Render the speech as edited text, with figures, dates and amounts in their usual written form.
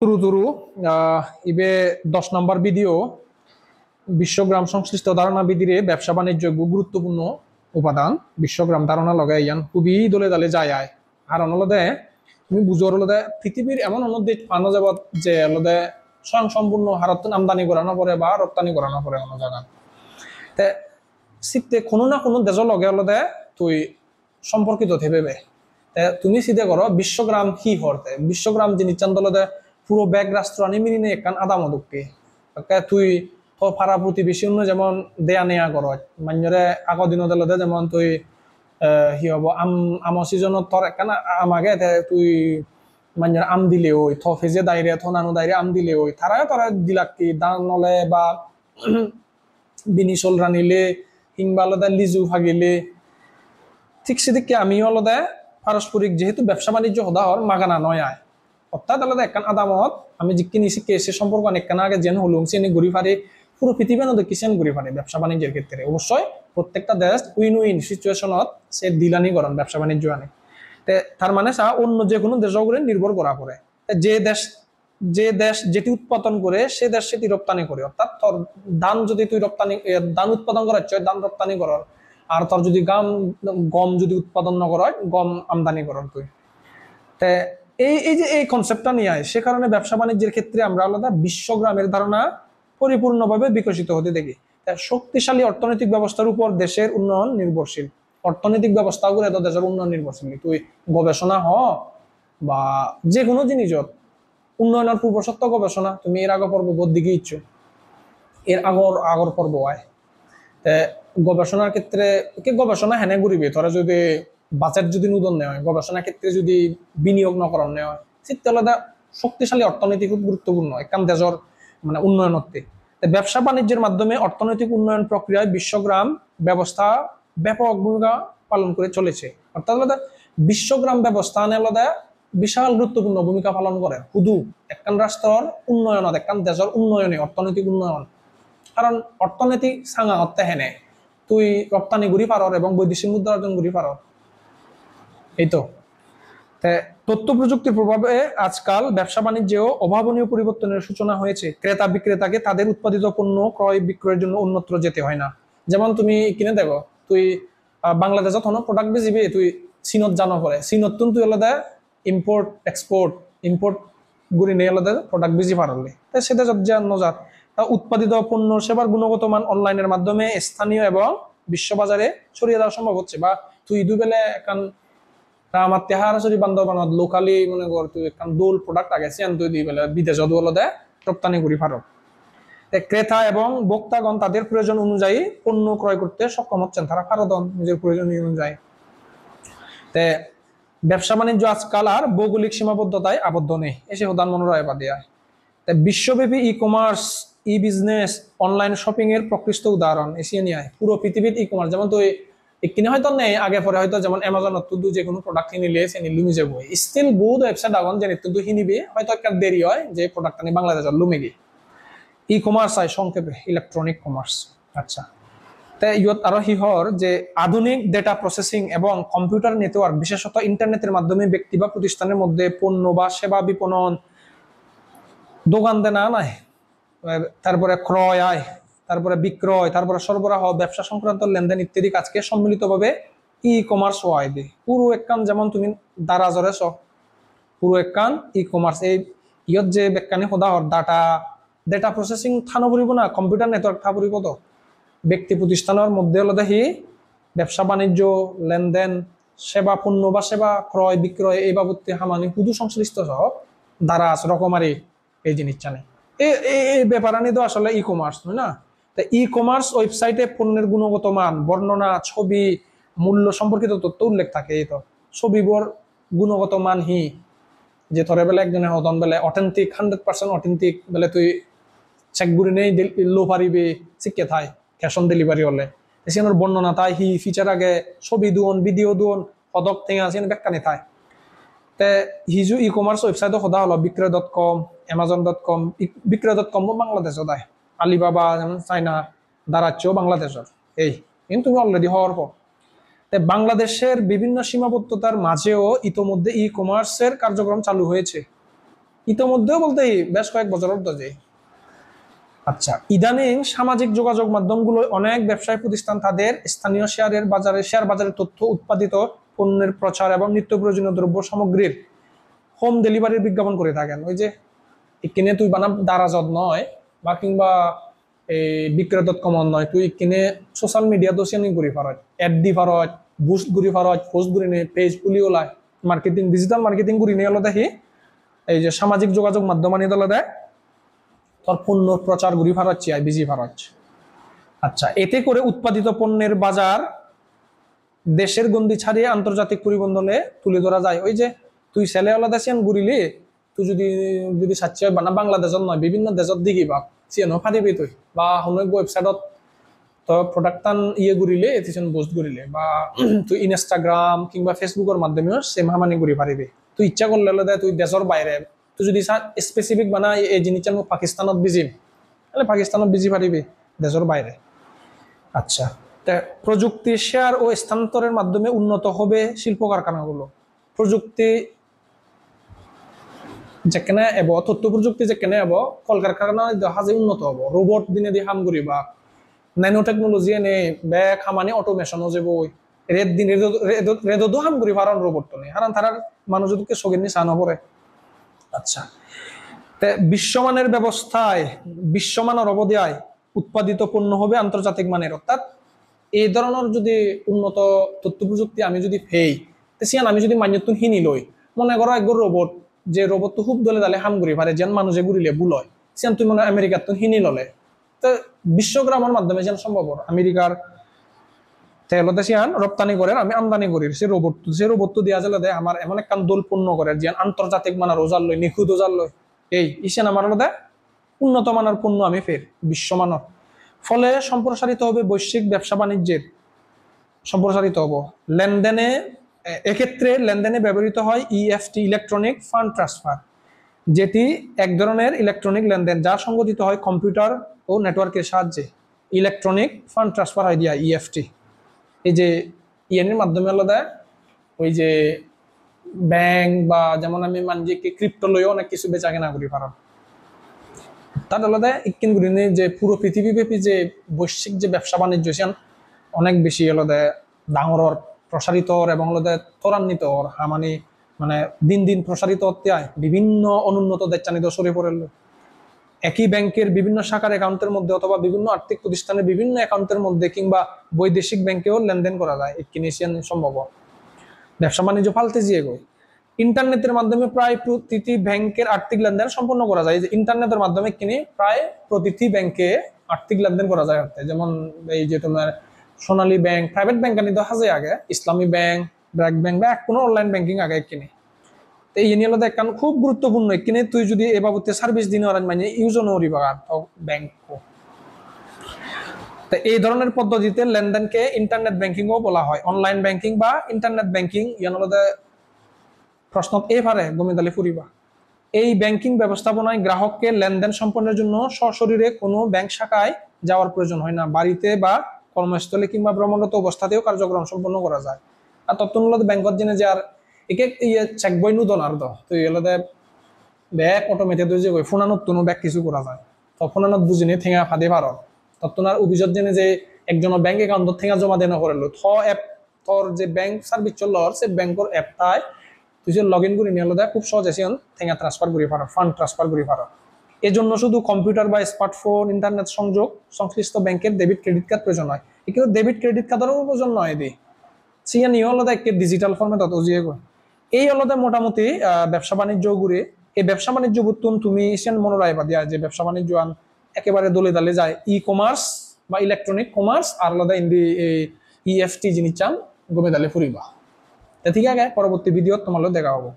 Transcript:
তুরু তুরু ইবে 10 নম্বর video বিশ্বগ্রাম সংশ্লিষ্ট ধারণা বিধিরে ব্যবসা বাণিজ্য গুরুত্বপূর্ণ উপাদান বিশ্বগ্রাম ধারণা লগাই ইয়ান খুবই দলে দলে যায় আয় আর অনলদে তুমি বুঝোর হলদে পৃথিবীর এমন অন্য দেশ পানো যাবত যে হলদে স্বয়ং সম্পূর্ণ হারত আমদানি করানো পরে বা রপ্তানি করানো পরে অন্য জায়গা তে সিটে কোনো না কোনো দেশের লগে হলদে তুই সম্পর্কিত থেবে তুমি সিধে করো বিশ্বগ্রাম কি হরতে বিশ্বগ্রাম জিনিস চান্দলদে পুরো ব্যাগ রাষ্ট্র আনি মিলিনে একখান আদামদুককে তুই তো ফারা প্রতিবেশী অন্য যেমন দেয়া নেয়া করো মান্যরে আগৰ দিনত লদে যেমন তুই হি হব আমৰ সিজনত তোর একখান আমাকে তুই মান্যর আম দিলে ওই থ ফেজে দাইরে থ নানু দাইরে আম দিলে ওই তারাও তোরা দিলাক কি দান নলে বা বিনিশল রানিলে কিংবা আলাদা লিজু ভাগিলে ঠিক সেদিকে আমিও আলাদা পারস্পরিক যেহেতু ব্যবসা বাণিজ্য হদা হর মাগানা নয় আয় অর্থাৎ আলাদা একখান আদামত আমি জিক্কি নিছি কেসে সম্পর্ক অনেকখান আগে যেন হলুম সে ঘুরি ফারি পুরো পৃথিবী নদী কিসেন ঘুরি ফারি ব্যবসা বাণিজ্যের ক্ষেত্রে অবশ্যই প্রত্যেকটা দেশ উইন উইন সিচুয়েশনত সে দিলানি করেন ব্যবসা বাণিজ্য আনে তার মানে চা অন্য যে কোনো দেশ নির্ভর করা করে যে দেশ যেটি উৎপাদন করে সে দেশ সেটি রপ্তানি করে অর্থাৎ তোর ধান যদি তুই রপ্তানি ধান উৎপাদন করার চাই ধান রপ্তানি করার আর তোর যদি গম যদি উৎপাদন না করা গম আমদানি করার তুই এই যে এই কনসেপ্টটা নিয়ে আয় সে কারণে ব্যবসা বাণিজ্যের ক্ষেত্রে আমরা আলাদা বিশ্বগ্রামের ধারণা পরিপূর্ণভাবে বিকশিত হতে দেখি শক্তিশালী অর্থনৈতিক ব্যবস্থার উপর দেশের উন্নয়ন নির্ভরশীল অর্থনৈতিক ব্যবস্থাগুলো এত দেশের উন্নয়ন নির্ভরশীল তুই গবেষণা বা যে কোনো জিনিস উন্নয়নের পূর্বশর্ত গবেষণা তুমি এর আগর পর্ব বোধ দিকে ইচ্ছো এর আগর পর্ব আয় গবেষণার ক্ষেত্রে গবেষণা হেনে ঘুরিবে তোরা যদি বাজেট যদি নূতন নেওয়া হয় গবেষণার ক্ষেত্রে যদি বিনিয়োগ নকরণ নেওয়া হয় তাহলে শক্তিশালী অর্থনীতি খুব গুরুত্বপূর্ণ একখান দেশের মানে উন্নয়নতে ব্যবসা বাণিজ্যের মাধ্যমে অর্থনৈতিক উন্নয়ন প্রক্রিয়ায় বিশ্বগ্রাম ব্যবস্থা ব্যাপক ভূমিকা পালন করে চলেছে অর্থাৎ বিশ্বগ্রাম ব্যবস্থা আলাদা বিশাল গুরুত্বপূর্ণ ভূমিকা পালন করে শুধু একখান রাষ্ট্রের উন্নয়নত একখান দেশের উন্নয়নে অর্থনৈতিক উন্নয়ন কারণ অর্থনৈতিক সাঙা হতে হেনে তুই রপ্তানি ঘুরি পারর এবং বৈদেশিক মুদ্রা অর্জন ঘুরি পারর এই তো তথ্য প্রযুক্তির প্রভাবে আজকাল ব্যবসা বাণিজ্যেও অভাবনীয় পরিবর্তনের সূচনা হয়েছে ক্রেতা বিক্রেতাকে তাদের উৎপাদিত পণ্য ক্রয় বিক্রয়ের জন্য অন্যত্র যেতে হয় না যেমন তুমি কিনে দেখো তুই বাংলাদেশত হন প্রোডাক্ট বেচিবি তুই চীনত জানো পরে চীনত তুই আলাদা ইম্পোর্ট গুড়ি নিয়ে আলাদা প্রোডাক্ট বেশি পারলে তাই সেটা নজাত উৎপাদিত পণ্য সেবার গুণগত মান অনলাইনের মাধ্যমে স্থানীয় এবং বিশ্ববাজারে ছড়িয়ে দেওয়া সম্ভব হচ্ছে বা তুই দুবেলে এখন আমার তেহারি বান্ধবানত লোকালি মনে কর তুই একখান দোল প্রোডাক্ট আগে তুই দিই বেলে বিদেশত দে রপ্তানি করি পারো ক্রেতা এবং ভোক্তাগণ তাদের প্রয়োজন অনুযায়ী পণ্য ক্রয় করতে সক্ষম হচ্ছেন তারা পারদন নিজের প্রয়োজন অনুযায়ী ব্যবসা বাণিজ্য আজকাল আর ভৌগোলিক সীমাবদ্ধতায় আবদ্ধ নেই এসে উদান মনোরয় বা দেয় বিশ্বব্যাপী ই কমার্স ই বিজনেস অনলাইন শপিং এর প্রকৃষ্ট উদাহরণ এসিয়ে নিয়ে পুরো পৃথিবীর ই কমার্স যেমন তুই কিনে হয়তো নেই আগে পরে হয়তো যেমন অ্যামাজনত তুই যে কোনো প্রোডাক্ট কিনিলে সে লুমি যাবো স্টিল বহুত ওয়েবসাইট আগন যে তুই কিনিবি হয়তো একটা দেরি হয় যে প্রোডাক্ট আনি বাংলাদেশের লুমে গিয়ে ই কমার্স হয় সংক্ষেপে ইলেকট্রনিক কমার্স আচ্ছা তাই ইয়ত আরো হিহর যে আধুনিক ডেটা প্রসেসিং এবং কম্পিউটার নেটওয়ার্ক বিশেষত ইন্টারনেটের মাধ্যমে ব্যক্তি বা প্রতিষ্ঠানের মধ্যে পণ্য বা সেবা বিপণন দোকান দেনা নাই তারপরে ক্রয় আয় তারপরে বিক্রয় তারপরে সরবরাহ ব্যবসা সংক্রান্ত লেনদেন ইত্যাদি কাজকে সম্মিলিতভাবে ই কমার্স হয় দে পুরো একখান যেমন তুমি দারাজরে পুরো একখান ই কমার্স এই ইয়ত যে বেকানি সদা হর ডেটা প্রসেসিং থানো পড়ব না কম্পিউটার নেটওয়ার্ক থা পড়ব তো ব্যক্তি প্রতিষ্ঠানের মধ্যে হলো দেখি ব্যবসা বাণিজ্য লেনদেন সেবা পণ্য বা সেবা ক্রয় বিক্রয় এই বাবদে হামানি শুধু সংশ্লিষ্ট সহ দারাজ রকমারি এই জিনিস জানে এই ব্যাপারানি তো আসলে ই কমার্স নয় না ই কমার্স ওয়েবসাইটে পণ্যের গুণগত মান বর্ণনা ছবি মূল্য সম্পর্কিত তথ্য উল্লেখ থাকে এই তো ছবিবর গুণগত মান যে ধরে বেলে একজনে হতন বেলে অথেন্টিক 100% অথেন্টিক বেলে তুই চেক গুড়ি নেই লো পারিবি শিখে থাই ক্যাশ অন ডেলিভারি হলে সেখানে বর্ণনা তাই ফিচার আগে ছবি দুন ভিডিও দুন পদক থেকে আছে ব্যাখ্যা নি থাই হিজু ই কমার্স ওয়েবসাইট সদা হলো বিক্রয়.com Amazon.com বিক্রয়.com বাংলাদেশ সদায় আলিবাবা যেমন চাইনা দাঁড়াচ্ছেও বাংলাদেশের এই কিন্তু তুমি অলরেডি হওয়ার পর বাংলাদেশের বিভিন্ন সীমাবদ্ধতার মাঝেও ইতোমধ্যে ই কমার্সের কার্যক্রম চালু হয়েছে ইতোমধ্যেও বলতে বেশ কয়েক বছর যে। আচ্ছা, ইদানিং সামাজিক যোগাযোগ মাধ্যমগুলো অনেক ব্যবসায়ী প্রতিষ্ঠান তাদের স্থানীয় শেয়ার বাজারের তথ্য, উৎপাদিত পণ্যের প্রচার এবং নিত্য প্রয়োজনীয় দ্রব্য সামগ্রীর হোম ডেলিভারির বিজ্ঞাপন করে থাকেন। ওই যে কিনে তুই বানা দারাজত নয় বা কিংবা এই বিক্রয়.com নয়, তুই কিনে সোশ্যাল মিডিয়া দোষিয়ানি ঘুরি ফারত, অ্যাড দি ফারত, বুস্ট ঘুরি ফারত, পোস্ট ঘুরি নে, পেজ খুলি ওলায়, মার্কেটিং, ডিজিটাল মার্কেটিং ঘুরি নিয়ে হলো দেখি এই যে সামাজিক যোগাযোগ মাধ্যম আনি দলে দেয় তোর পণ্য প্রচার ঘুরি ফারাচ্ছি আর বিজি ফারাচ্ছি। আচ্ছা, এতে করে উৎপাদিত পণ্যের বাজার দেশের গন্ডি ছাড়িয়ে আন্তর্জাতিক পরিবহনে তুলে ধরা যায়। ওই যে তুই ছেলে আলাদা সিয়ান ঘুরিলি, তুই যদি চাচ্ছি বানা বাংলাদেশত নয় বিভিন্ন দেশত দিকি বা চিয়ানো ফারিবি তুই বা অনেক ওয়েবসাইটত তো প্রোডাক্টান ঘুরিলে এতিশন পোস্ট ঘুরিলে বা তুই ইনস্টাগ্রাম কিংবা ফেসবুকের মাধ্যমেও সেম হামানি ঘুরি পারিবি। তুই ইচ্ছা করলে আলাদা তুই দেশের বাইরে তুই যদি স্পেসিফিক বানা এই জিনিসটা পাকিস্তানত বিজিম তাহলে পাকিস্তানত বিজি পারিবি দেশের বাইরে। আচ্ছা, প্রযুক্তি শেয়ার ও স্থানান্তরের মাধ্যমে উন্নত হবে শিল্প কারখানাগুলো। প্রযুক্তি যেখানে এব তথ্য প্রযুক্তি যেখানে এব কলকারখানা দেখা যায় উন্নত হব, রোবট দিনে দিয়ে হাম করি বা ন্যানো টেকনোলজি এনে বে খামানি অটোমেশন যে বই রেদো হাম করি ফারান রোবট তো নেই হারান তারা মানুষকে সগের নিয়ে চানো পড়ে। আচ্ছা, বিশ্বমানের ব্যবস্থায় বিশ্বমানের অবদায় উৎপাদিত পণ্য হবে আন্তর্জাতিক মানের। অর্থাৎ এই ধরনের যদি উন্নত তথ্য প্রযুক্তি আমি যদি ফেই সিয়ান আমি যদি মান্যতুন হিনি লই, মনে করো একগর রোবট যে রোবট তো খুব দলে দালে হাম ঘুরি পারে যেন মানুষে ঘুরিলে ভুল হয়, সিয়ান তুই মনে আমেরিকার তুন হিনি ললে তো বিশ্বগ্রামের মাধ্যমে যেন সম্ভব আমেরিকার তেলতে সিয়ান রপ্তানি করে আমি আমদানি করি সে রোবট তো দেওয়া যাবে আমার এমন এক কান দোল পণ্য করে যে আন্তর্জাতিক মানের ওজার লই, নিখুঁত ওজার লই, এই ইসেন আমার আলাদা উন্নত মানের পণ্য আমি ফের বিশ্বমানের। ফলে সম্প্রসারিত হবে বৈশ্বিক ব্যবসা বাণিজ্যের সম্প্রসারিত হব। লেনদেনে এক্ষেত্রে লেনদেনে ব্যবহৃত হয় ইএফটি, ইলেকট্রনিক ফান্ড ট্রান্সফার, যেটি এক ধরনের ইলেকট্রনিক লেনদেন যা সংগঠিত হয় কম্পিউটার ও নেটওয়ার্কের সাহায্যে। ইলেকট্রনিক ফান্ড ট্রান্সফার হয় দিয়া ইএফটি। এই যে ইএনের মাধ্যমে আলাদা ওই যে ব্যাংক বা যেমন আমি মানছি ক্রিপ্টো লইও অনেক কিছু বেচা কেনা করি পারো। তার আলাদা ইকিন গুলিনে যে পুরো পৃথিবীব্যাপী যে বৈশ্বিক যে ব্যবসা বাণিজ্য সেন অনেক বেশি আলাদা ডাঙর প্রসারিত এবং আলাদা ত্বরান্বিত হামানি মানে দিন দিন প্রসারিত হতে হয় বিভিন্ন অনুন্নত দেশানিত সরে পড়ে। একই ব্যাংকের বিভিন্ন শাখার অ্যাকাউন্টের মধ্যে অথবা বিভিন্ন আর্থিক প্রতিষ্ঠানের বিভিন্ন অ্যাকাউন্টের মধ্যে কিংবা বৈদেশিক ব্যাংকেও লেনদেন করা যায় ইকিনেশিয়ান সম্ভব। ব্যবসা বাণিজ্য ফালতে যেয়ে গো ইন্টারনেটের মাধ্যমে প্রায় প্রতিটি ব্যাংকের আর্থিক লেনদেন সম্পন্ন করা যায়। যে ইন্টারনেটের মাধ্যমে কিনে প্রায় প্রতিটি ব্যাংকে আর্থিক লেনদেন করা যায়। যেমন এই যে তোমার সোনালী ব্যাংক, প্রাইভেট ব্যাংক আনি তো হাজে আগে ইসলামী ব্যাংক, ব্র্যাক ব্যাংক বা কোনো অনলাইন ব্যাংকিং আগে কিনে। তো এই নিয়ে আলাদা একটা খুব গুরুত্বপূর্ণ কিনে তুই যদি এ বাবদে সার্ভিস দিনে মানে ইউজ নরি বা ব্যাংক। তো এই ধরনের পদ্ধতিতে লেনদেনকে ইন্টারনেট ব্যাংকিংও বলা হয়, অনলাইন ব্যাংকিং বা ইন্টারনেট ব্যাংকিং। ইয়ান আলাদা প্রশ্ন এবারে গমিদালি ফুরিবা। এই ব্যাংকিং ব্যবস্থাপনায় গ্রাহককে লেনদেন সম্পন্নের জন্য সশরীরে কোনো ব্যাংক শাখায় যাওয়ার প্রয়োজন হয় না, বাড়িতে বা কর্মস্থলে কিংবা ভ্রমণরত অবস্থাতেও কার্যক্রম সম্পন্ন করা যায়। আর তত্ত্বমূলত ব্যাংকত জেনে যে আর একে চেক বই নুদন আর তো এলাদে ব্যাগ অটোমেটেড যে ফোনানোর কোনো ব্যাগ কিছু করা যায় তো ফোনানোর বুঝিনি ঠেঙা ফাঁদে পারত তত্ত্বনার অভিযোগ জেনে যে একজন ব্যাংক অ্যাকাউন্টত ঠেঙা জমা দেন করলো অ্যাপ তোর যে ব্যাংক সার্ভিস চল সে ব্যাংকের অ্যাপটায় তুই যে লগ ইন করে নিয়ে আলাদা খুব সহজে সে ঠেঙা ট্রান্সফার করে পারো, ফান্ড ট্রান্সফার করে পারো। এই জন্য শুধু কম্পিউটার বা স্মার্টফোন ইন্টারনেট সংযোগ সংশ্লিষ্ট ব্যাংকের ডেবিট ক্রেডিট কার্ড প্রয়োজন হয়। কিন্তু ডেবিট ক্রেডিট কার্ডেরও প্রয়োজন নয় দি সিয়া নিয়ে আলাদা একটা ডিজিটাল ফর্মে তত জিয়ে গো। এই আলাদা মোটামুটি ব্যবসা বাণিজ্য ঘুরে এই ব্যবসা বাণিজ্য বুতুন তুমি সেন মনে রাখবা দিয়া যে ব্যবসা বাণিজ্য একেবারে দলে দালে যায় ই কমার্স বা ইলেকট্রনিক কমার্স আর আলাদা ইন্দি ইএফটি জিনিস চান গমে দালে ফুরিবা। ঠিক আছে, পরবর্তী ভিডিও তোমার দেখা হবো।